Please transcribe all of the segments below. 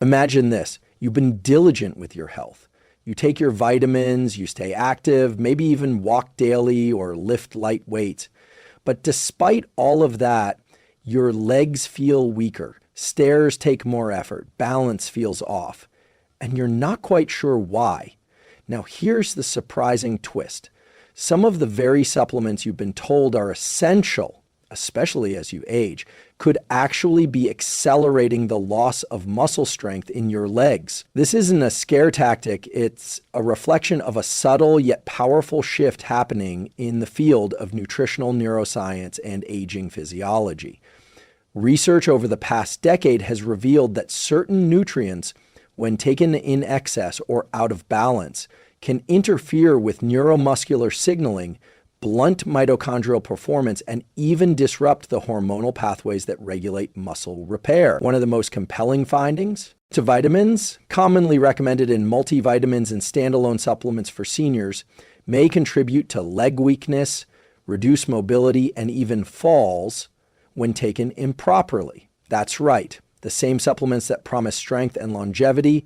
Imagine this. You've been diligent with your health. You take your vitamins, you stay active, maybe even walk daily or lift light weights. But despite all of that, your legs feel weaker. Stairs take more effort. Balance feels off. And you're not quite sure why. Now, here's the surprising twist. Some of the very supplements you've been told are essential, especially as you age, could actually be accelerating the loss of muscle strength in your legs. This isn't a scare tactic, it's a reflection of a subtle yet powerful shift happening in the field of nutritional neuroscience and aging physiology. Research over the past decade has revealed that certain nutrients, when taken in excess or out of balance, can interfere with neuromuscular signaling, blunt mitochondrial performance, and even disrupt the hormonal pathways that regulate muscle repair. One of the most compelling findings: vitamins, commonly recommended in multivitamins and standalone supplements for seniors, may contribute to leg weakness, reduce mobility, and even falls when taken improperly. That's right. The same supplements that promise strength and longevity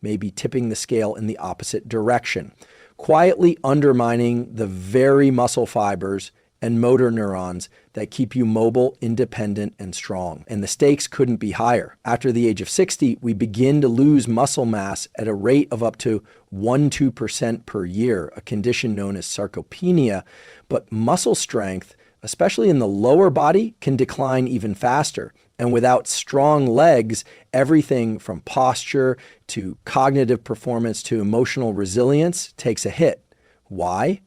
may be tipping the scale in the opposite direction, quietly undermining the very muscle fibers and motor neurons that keep you mobile, independent, and strong. And the stakes couldn't be higher. After the age of 60, we begin to lose muscle mass at a rate of up to 1-2% per year, a condition known as sarcopenia. But muscle strength, especially in the lower body, can decline even faster. And without strong legs, everything from posture to cognitive performance to emotional resilience takes a hit. Why?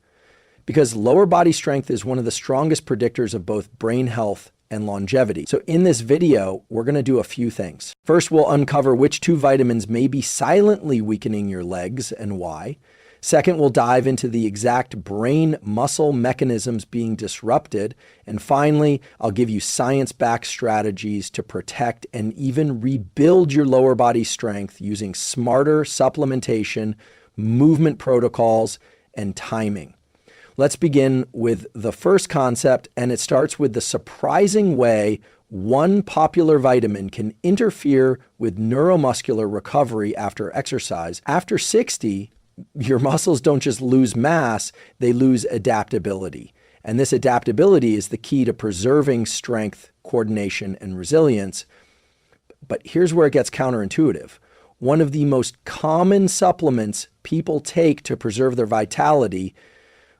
Because lower body strength is one of the strongest predictors of both brain health and longevity. So in this video, we're going to do a few things. First, we'll uncover which 2 vitamins may be silently weakening your legs and why. Second, we'll dive into the exact brain muscle mechanisms being disrupted. And finally, I'll give you science-backed strategies to protect and even rebuild your lower body strength using smarter supplementation, movement protocols, and timing. Let's begin with the first concept, and it starts with the surprising way one popular vitamin can interfere with neuromuscular recovery after exercise. After 60, your muscles don't just lose mass, they lose adaptability. And this adaptability is the key to preserving strength, coordination, and resilience. But here's where it gets counterintuitive. One of the most common supplements people take to preserve their vitality,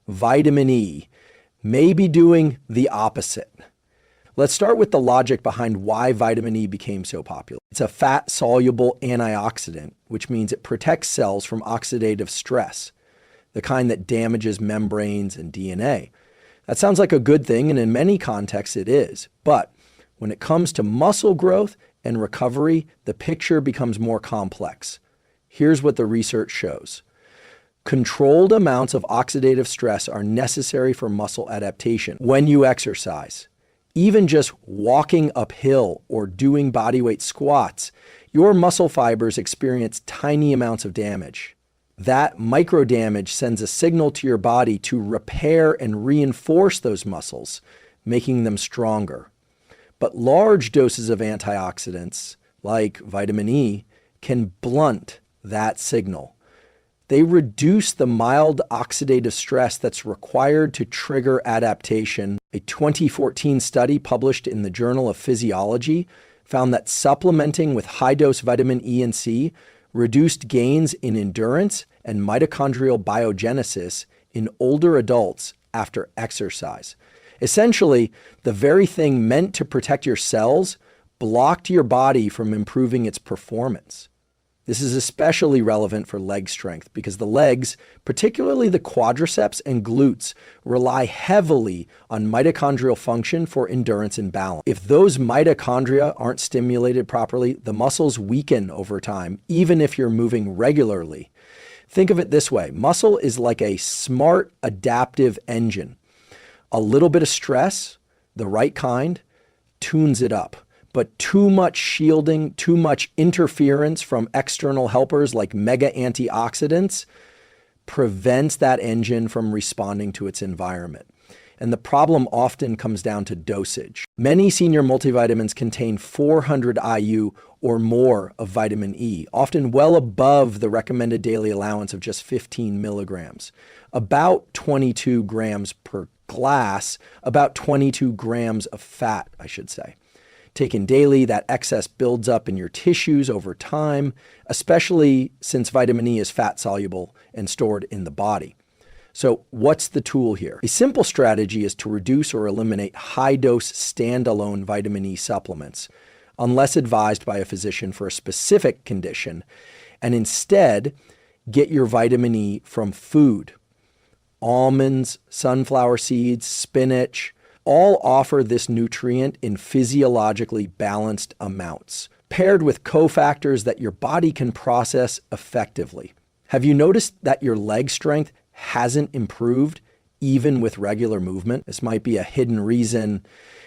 vitamin E, may be doing the opposite. Let's start with the logic behind why vitamin E became so popular. It's a fat-soluble antioxidant, which means it protects cells from oxidative stress, the kind that damages membranes and DNA. That sounds like a good thing, and in many contexts it is. But when it comes to muscle growth and recovery, the picture becomes more complex. Here's what the research shows. Controlled amounts of oxidative stress are necessary for muscle adaptation when you exercise. Even just walking uphill or doing bodyweight squats, your muscle fibers experience tiny amounts of damage. That micro damage sends a signal to your body to repair and reinforce those muscles, making them stronger. But large doses of antioxidants, like vitamin E, can blunt that signal. They reduce the mild oxidative stress that's required to trigger adaptation. A 2014 study published in the Journal of Physiology found that supplementing with high-dose vitamin E and C reduced gains in endurance and mitochondrial biogenesis in older adults after exercise. Essentially, the very thing meant to protect your cells blocked your body from improving its performance. This is especially relevant for leg strength because the legs, particularly the quadriceps and glutes, rely heavily on mitochondrial function for endurance and balance. If those mitochondria aren't stimulated properly, the muscles weaken over time, even if you're moving regularly. Think of it this way. Muscle is like a smart, adaptive engine. A little bit of stress, the right kind, tunes it up. But too much shielding, too much interference from external helpers like mega antioxidants prevents that engine from responding to its environment. and the problem often comes down to dosage. Many senior multivitamins contain 400 IU or more of vitamin E, often well above the recommended daily allowance of just 15 milligrams. About 22 grams per glass, about 22 grams of fat, I should say. Taken daily, that excess builds up in your tissues over time, especially since vitamin E is fat soluble and stored in the body. So what's the tool here? A simple strategy is to reduce or eliminate high-dose standalone vitamin E supplements, unless advised by a physician for a specific condition, and instead get your vitamin E from food. Almonds, sunflower seeds, spinach, all offer this nutrient in physiologically balanced amounts, paired with cofactors that your body can process effectively. Have you noticed that your leg strength hasn't improved even with regular movement? This might be a hidden reason.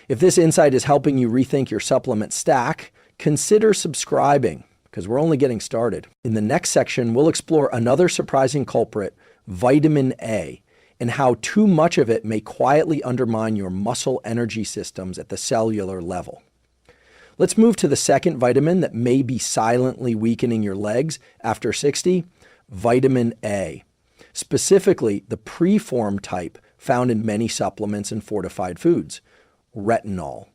If this insight is helping you rethink your supplement stack, consider subscribing, because we're only getting started. In the next section, we'll explore another surprising culprit, vitamin A, and how too much of it may quietly undermine your muscle energy systems at the cellular level. Let's move to the second vitamin that may be silently weakening your legs after 60, vitamin A. Specifically, the preform type found in many supplements and fortified foods, retinol.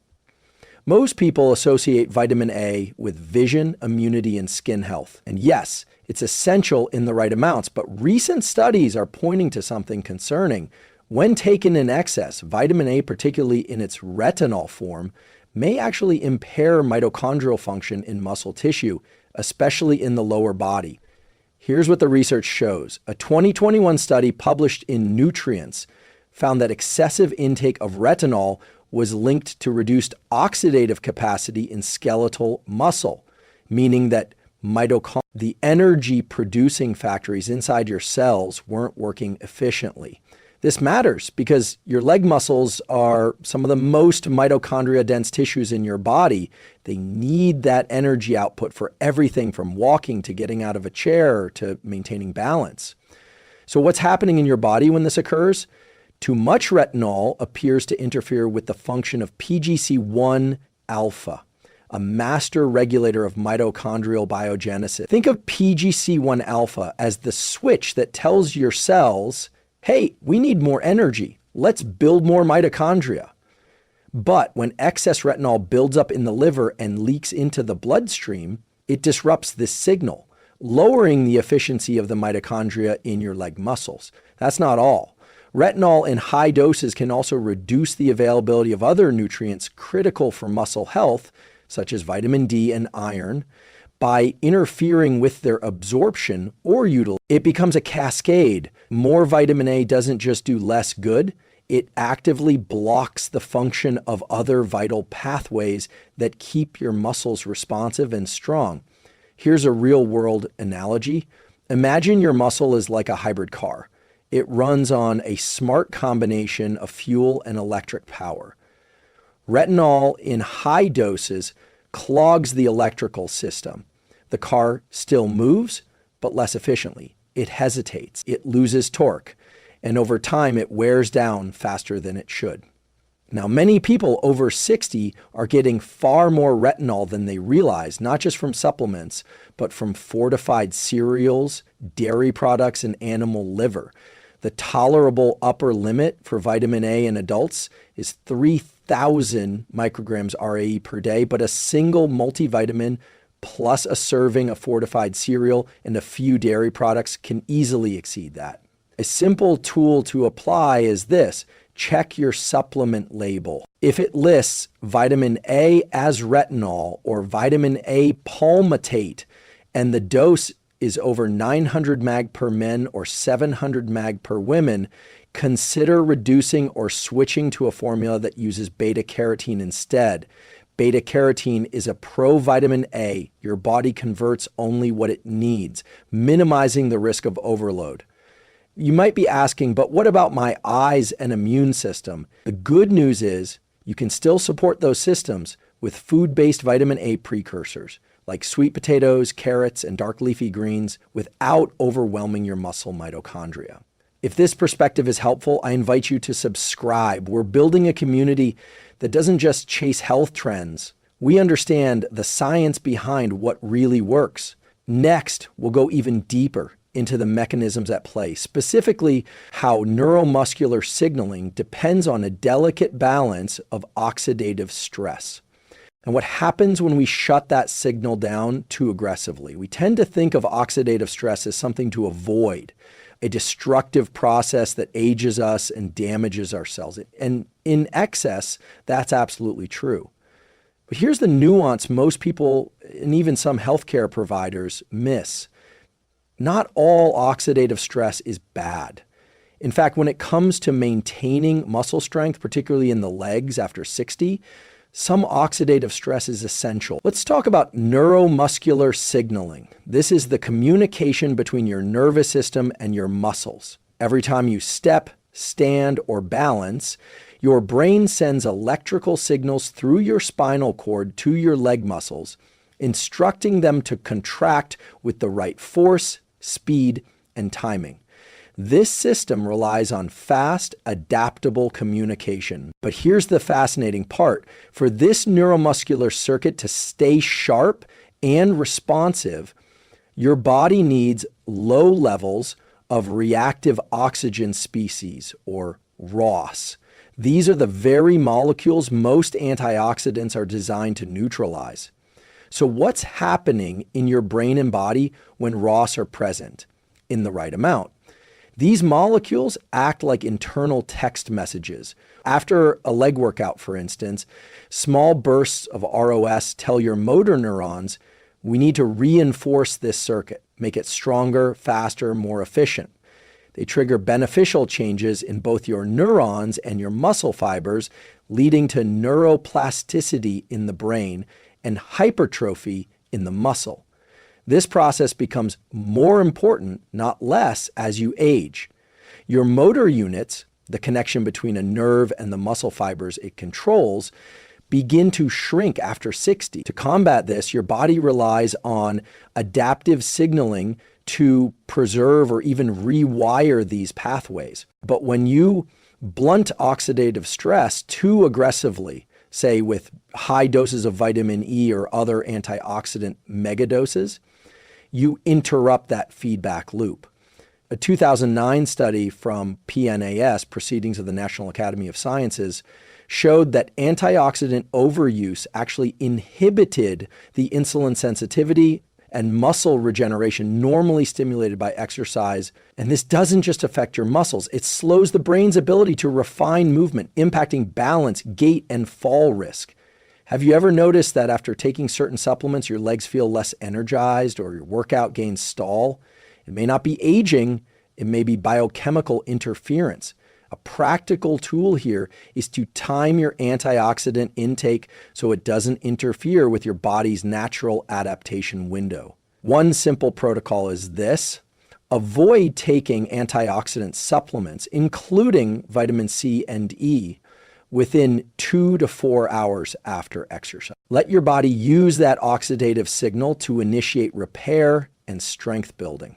Most people associate vitamin A with vision, immunity, and skin health. And yes, it's essential in the right amounts, but recent studies are pointing to something concerning. When taken in excess, vitamin A, particularly in its retinol form, may actually impair mitochondrial function in muscle tissue, especially in the lower body. Here's what the research shows. A 2021 study published in Neuroscience found that excessive intake of retinol was linked to reduced oxidative capacity in skeletal muscle, meaning that the energy-producing factories inside your cells weren't working efficiently. This matters because your leg muscles are some of the most mitochondria-dense tissues in your body. They need that energy output for everything from walking to getting out of a chair to maintaining balance. So what's happening in your body when this occurs? Too much retinol appears to interfere with the function of PGC1 alpha, a master regulator of mitochondrial biogenesis. Think of PGC1 alpha as the switch that tells your cells, hey, we need more energy. Let's build more mitochondria. But when excess retinol builds up in the liver and leaks into the bloodstream, it disrupts this signal, lowering the efficiency of the mitochondria in your leg muscles. That's not all. Retinol in high doses can also reduce the availability of other nutrients critical for muscle health, such as vitamin D and iron, by interfering with their absorption or utilization. It becomes a cascade. More vitamin A doesn't just do less good, it actively blocks the function of other vital pathways that keep your muscles responsive and strong. Here's a real-world analogy. Imagine your muscle is like a hybrid car. It runs on a smart combination of fuel and electric power. Retinol in high doses clogs the electrical system. The car still moves, but less efficiently. It hesitates, it loses torque, and over time it wears down faster than it should. Now, many people over 60 are getting far more retinol than they realize, not just from supplements, but from fortified cereals, dairy products, and animal liver. The tolerable upper limit for vitamin A in adults is 3,000 micrograms RAE per day, but a single multivitamin plus a serving of fortified cereal and a few dairy products can easily exceed that. A simple tool to apply is this: check your supplement label. If it lists vitamin A as retinol or vitamin A palmitate and the dose is over 900 mag per men or 700 mag per women, consider reducing or switching to a formula that uses beta-carotene instead. Beta-carotene is a pro-vitamin A. Your body converts only what it needs, minimizing the risk of overload. You might be asking, but what about my eyes and immune system? The good news is you can still support those systems with food-based vitamin A precursors, like sweet potatoes, carrots, and dark leafy greens, without overwhelming your muscle mitochondria. If this perspective is helpful, I invite you to subscribe. We're building a community that doesn't just chase health trends. We understand the science behind what really works. Next, we'll go even deeper into the mechanisms at play, specifically how neuromuscular signaling depends on a delicate balance of oxidative stress. And what happens when we shut that signal down too aggressively? We tend to think of oxidative stress as something to avoid, a destructive process that ages us and damages our cells. And in excess, that's absolutely true. But here's the nuance most people, and even some healthcare providers, miss. Not all oxidative stress is bad. In fact, when it comes to maintaining muscle strength, particularly in the legs after 60, some oxidative stress is essential. Let's talk about neuromuscular signaling. This is the communication between your nervous system and your muscles. Every time you step, stand, or balance, your brain sends electrical signals through your spinal cord to your leg muscles, instructing them to contract with the right force, speed, and timing. This system relies on fast, adaptable communication. But here's the fascinating part. For this neuromuscular circuit to stay sharp and responsive, your body needs low levels of reactive oxygen species, or ROS. These are the very molecules most antioxidants are designed to neutralize. So what's happening in your brain and body when ROS are present in the right amount? These molecules act like internal text messages. After a leg workout, for instance, small bursts of ROS tell your motor neurons, we need to reinforce this circuit, make it stronger, faster, more efficient. They trigger beneficial changes in both your neurons and your muscle fibers, leading to neuroplasticity in the brain and hypertrophy in the muscle. This process becomes more important, not less, as you age. Your motor units, the connection between a nerve and the muscle fibers it controls, begin to shrink after 60. To combat this, your body relies on adaptive signaling to preserve or even rewire these pathways. But when you blunt oxidative stress too aggressively, say with high doses of vitamin E or other antioxidant megadoses, you interrupt that feedback loop. A 2009 study from PNAS, Proceedings of the National Academy of Sciences, showed that antioxidant overuse actually inhibited the insulin sensitivity and muscle regeneration normally stimulated by exercise. And this doesn't just affect your muscles, it slows the brain's ability to refine movement, impacting balance, gait, and fall risk. Have you ever noticed that after taking certain supplements, your legs feel less energized or your workout gains stall? It may not be aging, it may be biochemical interference. A practical tool here is to time your antioxidant intake so it doesn't interfere with your body's natural adaptation window. One simple protocol is this: avoid taking antioxidant supplements, including vitamin C and E, within 2 to 4 hours after exercise. Let your body use that oxidative signal to initiate repair and strength building.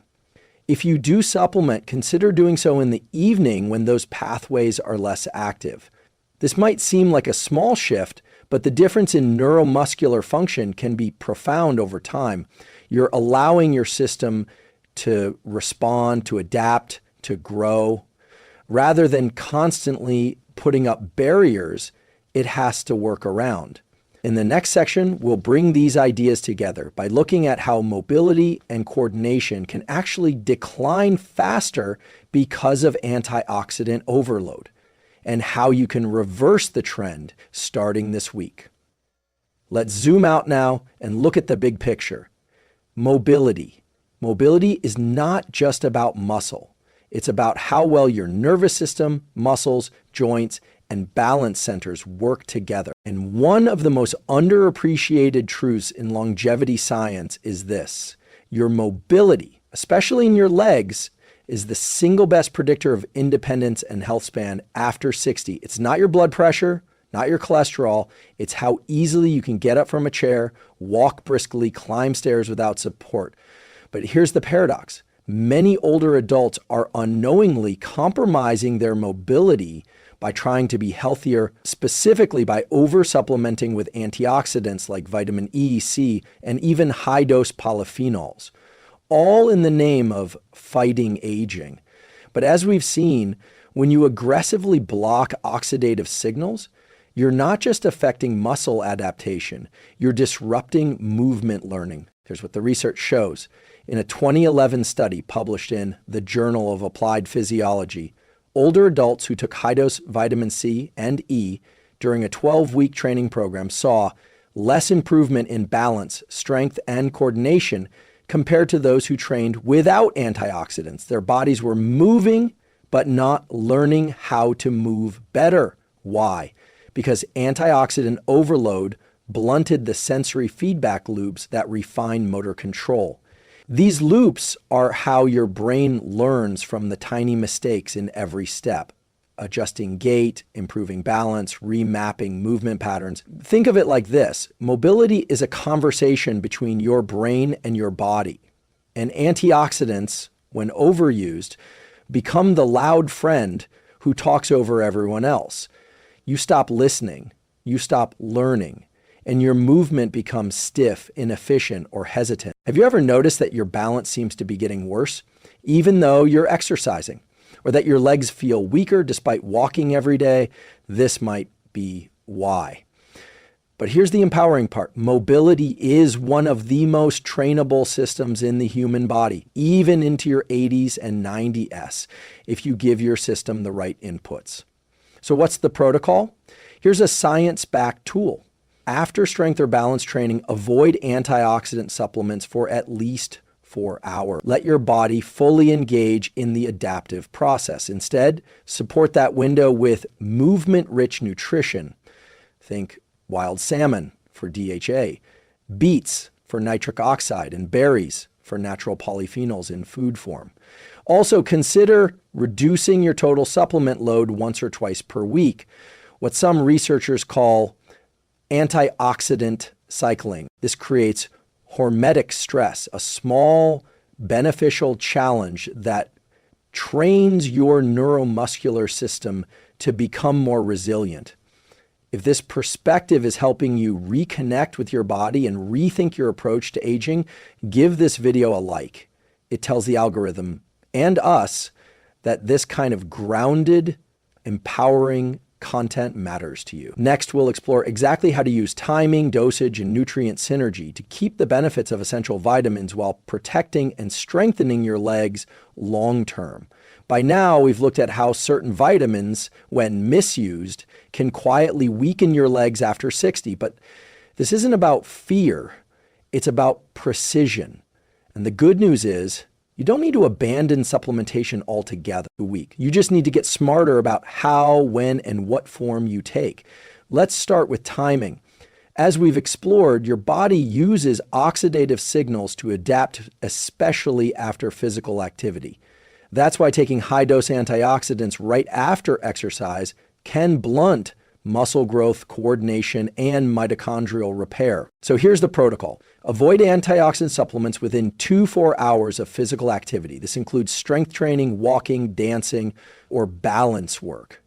If you do supplement, consider doing so in the evening when those pathways are less active. This might seem like a small shift, but the difference in neuromuscular function can be profound over time. You're allowing your system to respond, to adapt, to grow. Rather than constantly putting up barriers, it has to work around. In the next section, we'll bring these ideas together by looking at how mobility and coordination can actually decline faster because of antioxidant overload, and how you can reverse the trend starting this week. Let's zoom out now and look at the big picture. Mobility. Mobility is not just about muscle. It's about how well your nervous system, muscles, joints, and balance centers work together. And one of the most underappreciated truths in longevity science is this: your mobility, especially in your legs, is the single best predictor of independence and health span after 60. It's not your blood pressure, not your cholesterol. It's how easily you can get up from a chair, walk briskly, climb stairs without support. But here's the paradox. Many older adults are unknowingly compromising their mobility by trying to be healthier, specifically by over-supplementing with antioxidants like vitamin E, C, and even high-dose polyphenols, all in the name of fighting aging. But as we've seen, when you aggressively block oxidative signals, you're not just affecting muscle adaptation, you're disrupting movement learning. Here's what the research shows. In a 2011 study published in the Journal of Applied Physiology, older adults who took high-dose vitamin C and E during a 12-week training program saw less improvement in balance, strength, and coordination compared to those who trained without antioxidants. Their bodies were moving, but not learning how to move better. Why? Because antioxidant overload blunted the sensory feedback loops that refine motor control. These loops are how your brain learns from the tiny mistakes in every step, adjusting gait, improving balance, remapping movement patterns. Think of it like this. Mobility is a conversation between your brain and your body. And antioxidants, when overused, become the loud friend who talks over everyone else. You stop listening, you stop learning, and your movement becomes stiff, inefficient, or hesitant. Have you ever noticed that your balance seems to be getting worse, even though you're exercising? Or that your legs feel weaker despite walking every day? This might be why. But here's the empowering part. Mobility is one of the most trainable systems in the human body, even into your 80s and 90s, if you give your system the right inputs. So what's the protocol? Here's a science-backed tool. After strength or balance training, avoid antioxidant supplements for at least 4 hours. Let your body fully engage in the adaptive process. Instead, support that window with movement-rich nutrition. Think wild salmon for DHA, beets for nitric oxide, and berries for natural polyphenols in food form. Also, consider reducing your total supplement load once or twice per week, what some researchers call antioxidant cycling. This creates hormetic stress, a small beneficial challenge that trains your neuromuscular system to become more resilient. If this perspective is helping you reconnect with your body and rethink your approach to aging, give this video a like. It tells the algorithm and us that this kind of grounded, empowering content matters to you. Next, we'll explore exactly how to use timing, dosage, and nutrient synergy to keep the benefits of essential vitamins while protecting and strengthening your legs long-term. By now, we've looked at how certain vitamins, when misused, can quietly weaken your legs after 60, but this isn't about fear, it's about precision. And the good news is, you don't need to abandon supplementation altogether a week. You just need to get smarter about how, when, and what form you take. Let's start with timing. As we've explored, your body uses oxidative signals to adapt, especially after physical activity. That's why taking high-dose antioxidants right after exercise can blunt muscle growth, coordination, and mitochondrial repair. So here's the protocol. Avoid antioxidant supplements within 2-4 hours of physical activity. This includes strength training, walking, dancing, or balance work.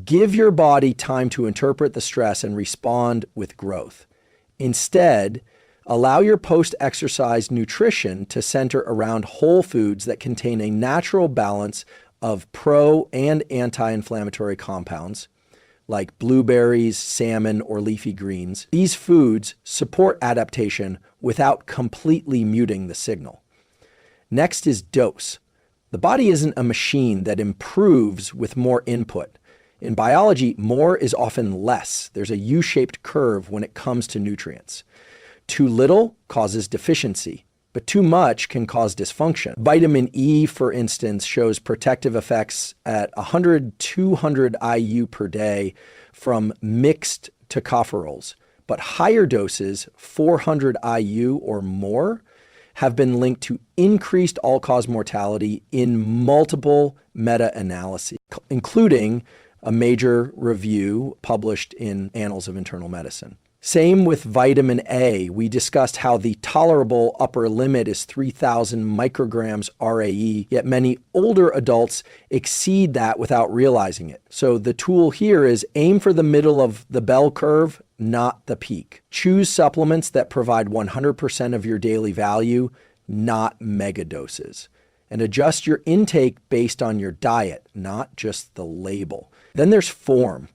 Give your body time to interpret the stress and respond with growth. Instead, allow your post-exercise nutrition to center around whole foods that contain a natural balance of pro- and anti-inflammatory compounds, like blueberries, salmon, or leafy greens. These foods support adaptation without completely muting the signal. Next is dose. The body isn't a machine that improves with more input. In biology, more is often less. There's a U-shaped curve when it comes to nutrients. Too little causes deficiency, but too much can cause dysfunction. Vitamin E, for instance, shows protective effects at 100-200 IU per day from mixed tocopherols, but higher doses, 400 IU or more, have been linked to increased all-cause mortality in multiple meta-analyses, including a major review published in Annals of Internal Medicine. Same with vitamin A. We discussed how the tolerable upper limit is 3,000 micrograms RAE, yet many older adults exceed that without realizing it. So the tool here is aim for the middle of the bell curve, not the peak. Choose supplements that provide 100% of your daily value, not mega doses. And adjust your intake based on your diet, not just the label. Then there's form.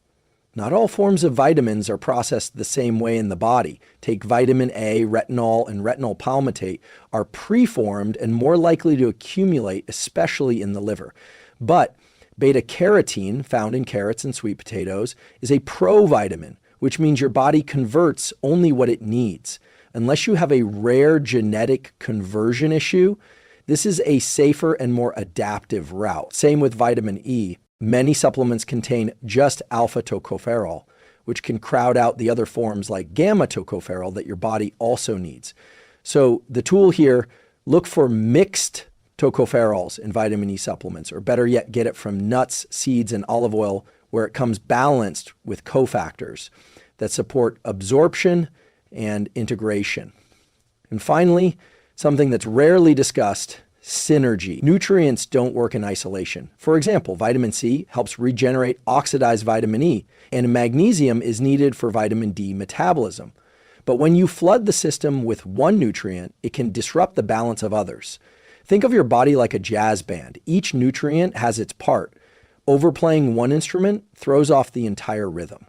Not all forms of vitamins are processed the same way in the body. Take vitamin A, retinol, and retinol palmitate are preformed and more likely to accumulate, especially in the liver. But beta-carotene, found in carrots and sweet potatoes, is a provitamin, which means your body converts only what it needs. Unless you have a rare genetic conversion issue, this is a safer and more adaptive route. Same with vitamin E. Many supplements contain just alpha tocopherol, which can crowd out the other forms like gamma tocopherol that your body also needs. So the tool here, look for mixed tocopherols in vitamin E supplements, or better yet, get it from nuts, seeds, and olive oil where it comes balanced with cofactors that support absorption and integration. And finally, something that's rarely discussed, synergy. Nutrients don't work in isolation. For example, vitamin C helps regenerate oxidized vitamin E, and magnesium is needed for vitamin D metabolism. But when you flood the system with one nutrient, it can disrupt the balance of others. Think of your body like a jazz band. Each nutrient has its part. Overplaying one instrument throws off the entire rhythm.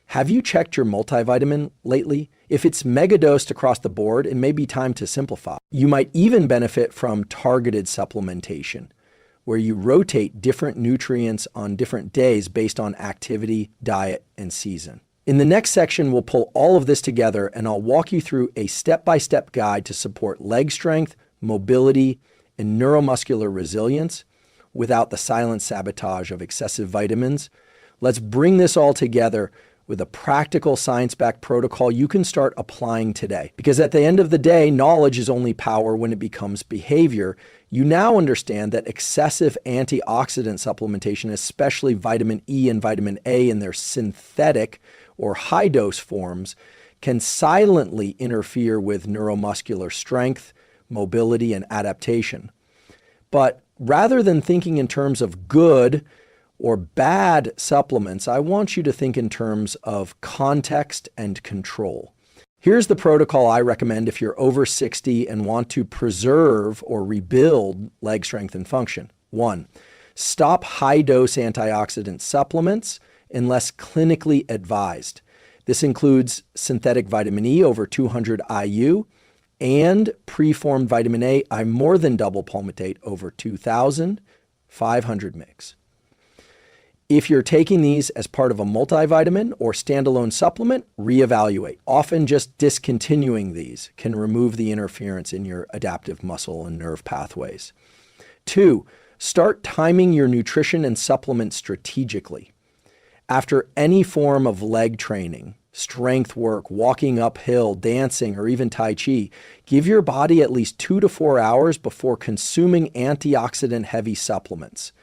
Have you checked your multivitamin lately? If it's megadosed across the board, it may be time to simplify. You might even benefit from targeted supplementation, where you rotate different nutrients on different days based on activity, diet, and season. In the next section, we'll pull all of this together and I'll walk you through a step-by-step guide to support leg strength, mobility, and neuromuscular resilience without the silent sabotage of excessive vitamins. Let's bring this all together with a practical science-backed protocol you can start applying today. Because at the end of the day, knowledge is only power when it becomes behavior. You now understand that excessive antioxidant supplementation, especially vitamin E and vitamin A in their synthetic or high-dose forms, can silently interfere with neuromuscular strength, mobility, and adaptation. But rather than thinking in terms of good or bad supplements, I want you to think in terms of context and control. Here's the protocol I recommend if you're over 60 and want to preserve or rebuild leg strength and function. 1, stop high-dose antioxidant supplements unless clinically advised. This includes synthetic vitamin E over 200 IU and preformed vitamin A, I more than double palmitate over 2,500 mg. If you're taking these as part of a multivitamin or standalone supplement, reevaluate. Often just discontinuing these can remove the interference in your adaptive muscle and nerve pathways. 2, start timing your nutrition and supplement strategically. After any form of leg training, strength work, walking uphill, dancing, or even Tai Chi, give your body at least 2 to 4 hours before consuming antioxidant-heavy supplements.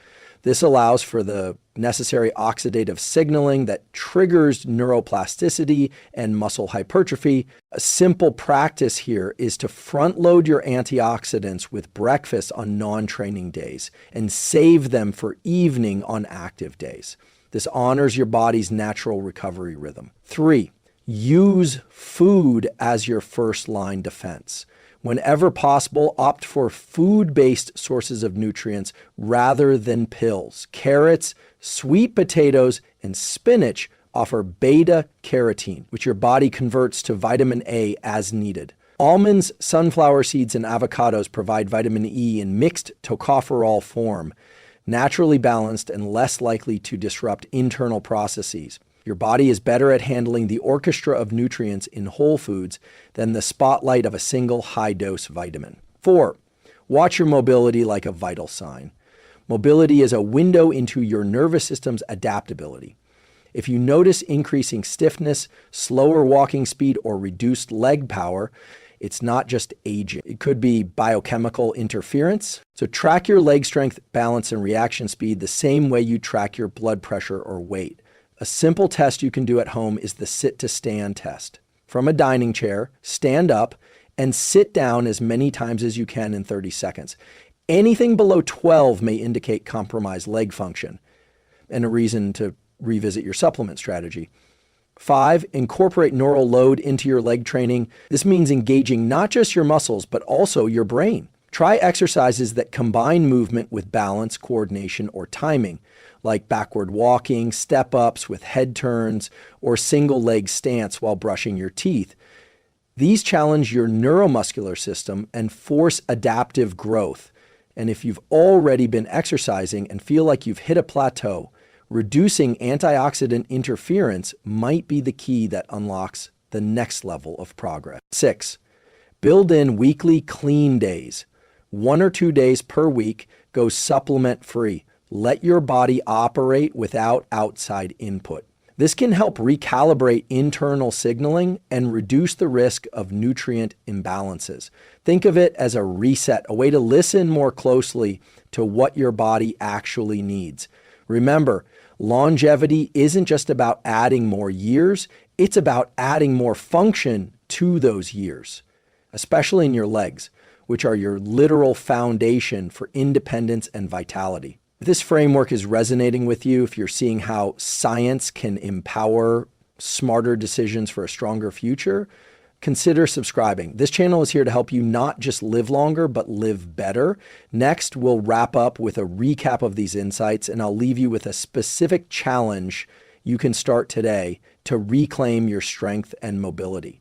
This allows for the necessary oxidative signaling that triggers neuroplasticity and muscle hypertrophy. A simple practice here is to front load your antioxidants with breakfast on non-training days and save them for evening on active days. This honors your body's natural recovery rhythm. 3, use food as your first line defense. Whenever possible, opt for food-based sources of nutrients rather than pills. Carrots, sweet potatoes, and spinach offer beta-carotene, which your body converts to vitamin A as needed. Almonds, sunflower seeds, and avocados provide vitamin E in mixed tocopherol form, naturally balanced and less likely to disrupt internal processes. Your body is better at handling the orchestra of nutrients in whole foods than the spotlight of a single high-dose vitamin. 4, watch your mobility like a vital sign. Mobility is a window into your nervous system's adaptability. If you notice increasing stiffness, slower walking speed, or reduced leg power, it's not just aging. It could be biochemical interference. So track your leg strength, balance, and reaction speed the same way you track your blood pressure or weight. A simple test you can do at home is the sit-to-stand test. from a dining chair, stand up, and sit down as many times as you can in 30 seconds. Anything below 12 may indicate compromised leg function and a reason to revisit your supplement strategy. 5, incorporate neural load into your leg training. This means engaging not just your muscles, but also your brain. Try exercises that combine movement with balance, coordination, or timing, like backward walking, step-ups with head turns, or single leg stance while brushing your teeth. These challenge your neuromuscular system and force adaptive growth. And if you've already been exercising and feel like you've hit a plateau, reducing antioxidant interference might be the key that unlocks the next level of progress. 6, build in weekly clean days. 1 or 2 days per week, go supplement free. Let your body operate without outside input. This can help recalibrate internal signaling and reduce the risk of nutrient imbalances. Think of it as a reset, a way to listen more closely to what your body actually needs. Remember, longevity isn't just about adding more years, it's about adding more function to those years, especially in your legs, which are your literal foundation for independence and vitality. If this framework is resonating with you, if you're seeing how science can empower smarter decisions for a stronger future, consider subscribing. This channel is here to help you not just live longer, but live better. Next, we'll wrap up with a recap of these insights, and I'll leave you with a specific challenge you can start today to reclaim your strength and mobility.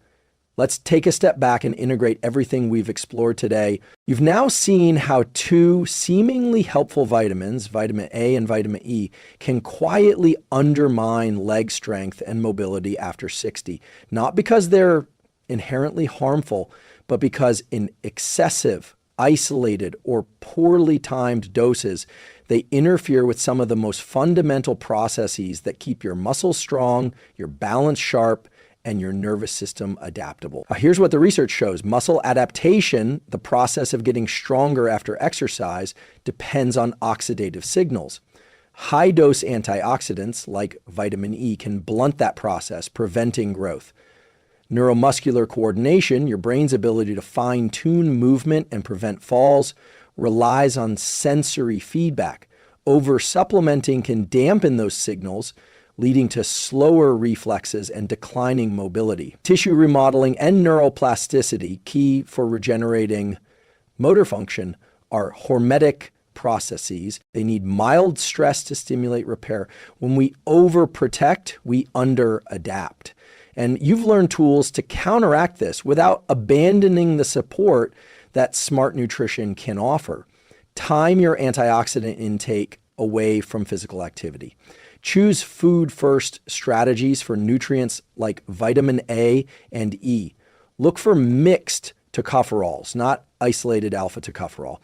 Let's take a step back and integrate everything we've explored today. You've now seen how 2 seemingly helpful vitamins, vitamin A and vitamin E, can quietly undermine leg strength and mobility after 60. Not because they're inherently harmful, but because in excessive, isolated, or poorly timed doses, they interfere with some of the most fundamental processes that keep your muscles strong, your balance sharp, and your nervous system adaptable. Here's what the research shows. Muscle adaptation, the process of getting stronger after exercise, depends on oxidative signals. High-dose antioxidants like vitamin E can blunt that process, preventing growth. Neuromuscular coordination, your brain's ability to fine-tune movement and prevent falls, relies on sensory feedback. Over-supplementing can dampen those signals, leading to slower reflexes and declining mobility. Tissue remodeling and neuroplasticity, key for regenerating motor function, are hormetic processes. They need mild stress to stimulate repair. When we overprotect, we underadapt. And you've learned tools to counteract this without abandoning the support that smart nutrition can offer. Time your antioxidant intake away from physical activity. Choose food-first strategies for nutrients like vitamin A and E. Look for mixed tocopherols, not isolated alpha tocopherol.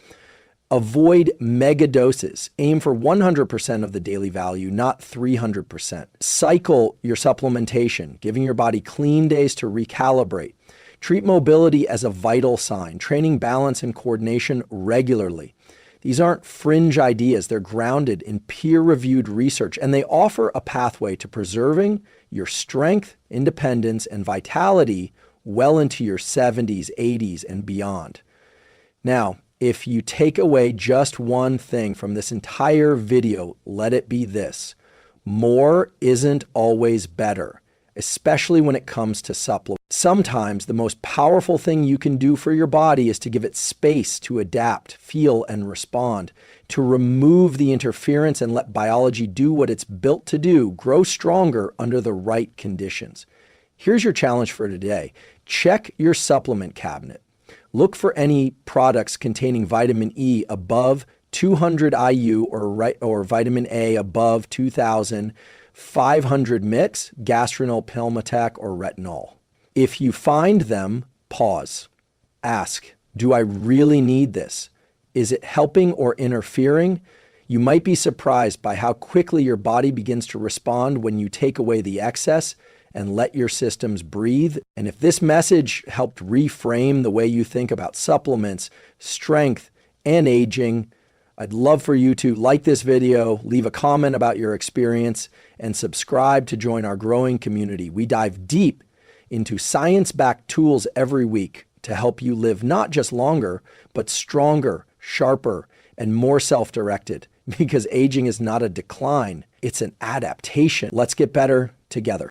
Avoid mega doses. Aim for 100% of the daily value, not 300%. Cycle your supplementation, giving your body clean days to recalibrate. Treat mobility as a vital sign, training balance and coordination regularly. These aren't fringe ideas. They're grounded in peer-reviewed research, and they offer a pathway to preserving your strength, independence, and vitality well into your 70s, 80s, and beyond. Now, if you take away just one thing from this entire video, let it be this: more isn't always better, especially when it comes to supplements. Sometimes the most powerful thing you can do for your body is to give it space to adapt, feel, and respond, to remove the interference and let biology do what it's built to do, grow stronger under the right conditions. Here's your challenge for today. Check your supplement cabinet. Look for any products containing vitamin E above 200 IU or vitamin A above 2,000, 500 mix, gastronol, Pelmetec, or retinol. If you find them, pause. Ask, do I really need this? Is it helping or interfering? You might be surprised by how quickly your body begins to respond when you take away the excess and let your systems breathe. And if this message helped reframe the way you think about supplements, strength, and aging, I'd love for you to like this video, leave a comment about your experience, and subscribe to join our growing community. We dive deep into science-backed tools every week to help you live not just longer, but stronger, sharper, and more self-directed. Because aging is not a decline, it's an adaptation. Let's get better together.